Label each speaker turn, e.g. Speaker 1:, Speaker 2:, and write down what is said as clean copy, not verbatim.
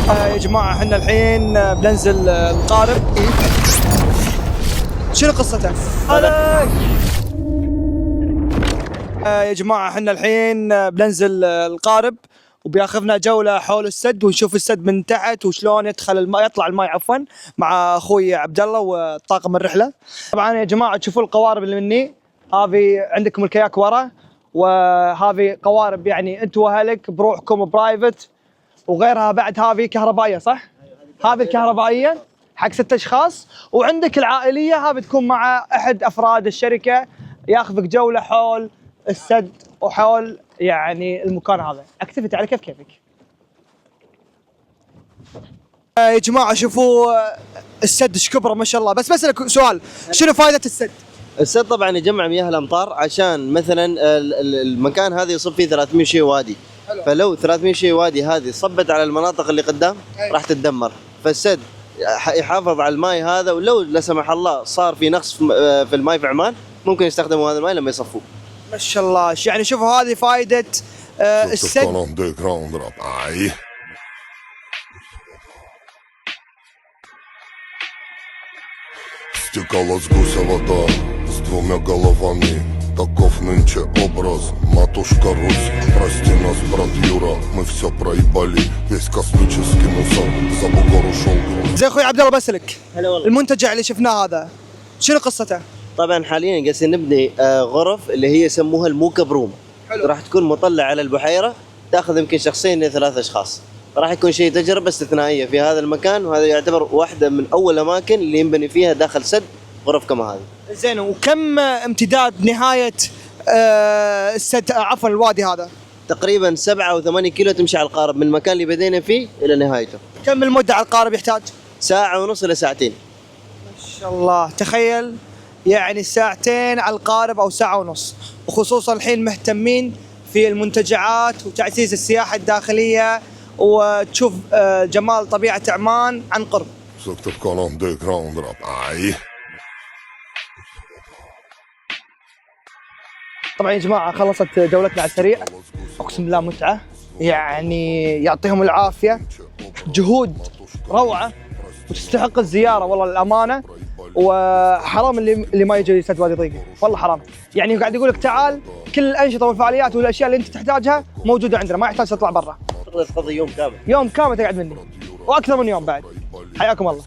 Speaker 1: يا جماعة احنا الحين بننزل القارب. شنو قصته؟ يا جماعة احنا الحين بننزل القارب وبياخذنا جولة حول السد ونشوف السد من تحت وشلون يدخل الماء يطلع الماء عفوا مع اخوي عبد الله وطاقم الرحلة. طبعا يا جماعة تشوفوا القوارب اللي مني، هذه عندكم الكياك ورا، وهذه قوارب يعني انتم واهلك بروحكم برايفت، وغيرها بعد هذه كهربائية صح؟ هذه الكهربائية حق 6 اشخاص، وعندك العائلية هذه بتكون مع احد افراد الشركة ياخذك جولة حول السد وحول يعني المكان هذا. اكتيفيتي على كيفك. يا جماعة شوفوا السد ايش كبره ما شاء الله. بس بسألك سؤال، شنو فائدة السد؟
Speaker 2: السد طبعا يجمع مياه الامطار، عشان مثلا المكان هذا يصب فيه 300 شي وادي. حلو. فلو 300 شي وادي هذه صبت على المناطق اللي قدام راح تتدمر، فالسد يحافظ على الماء هذا، ولو لا سمح الله صار في نقص في الماء في عمان ممكن يستخدموا هذا الماء لما يصفوه.
Speaker 1: ما شاء الله. يعني شوفوا هذه فائدة السد.
Speaker 3: Стекала с гуся вода с 2 головами. Таков нынче образ, матушка Русь. Прости нас, брат Юра, мы все проебали. Весь космический мусор за бугор ушел.
Speaker 1: زي اخوي عبد الله بسألك،
Speaker 2: هلا والله.
Speaker 1: المنتجع اللي شفناه هذا شنو قصته؟
Speaker 2: طبعا حاليا قاعدين نبني غرف اللي هي يسموها الموكب روم. حلو. راح تكون مطلع على البحيره، تاخذ يمكن 2 ل 3 اشخاص. راح يكون شيء تجربه استثنائيه في هذا المكان، وهذا يعتبر واحده من اول الاماكن اللي ينبني فيها داخل سد غرف كما هذه.
Speaker 1: زين، وكم امتداد نهاية السد عفوا الوادي هذا؟
Speaker 2: تقريبا 7 أو 8 كيلو تمشي على القارب من المكان اللي بدينا فيه الى نهايته.
Speaker 1: كم المدة على القارب يحتاج؟
Speaker 2: 1.5 ساعة إلى 2 ساعات.
Speaker 1: ما شاء الله. تخيل يعني 2 ساعتين على القارب او 1.5 ساعة، وخصوصا الحين مهتمين في المنتجعات وتعزيز السياحة الداخلية وتشوف جمال طبيعة عمان عن قرب. طبعا يا جماعة خلصت جولتنا على السريع، اقسم بالله متعة، يعني يعطيهم العافية، جهود روعة وتستحق الزيارة والله الأمانة. وحرام اللي ما يجي سد وادي ضيق، والله حرام. يعني قاعد يقول لك تعال، كل الأنشطة والفعاليات والأشياء اللي أنت تحتاجها موجودة عندنا، ما يحتاج تطلع برا.
Speaker 2: تقدر تقضي يوم كامل.
Speaker 1: يوم كامل تقعد مني، وأكثر من يوم بعد. حياكم الله.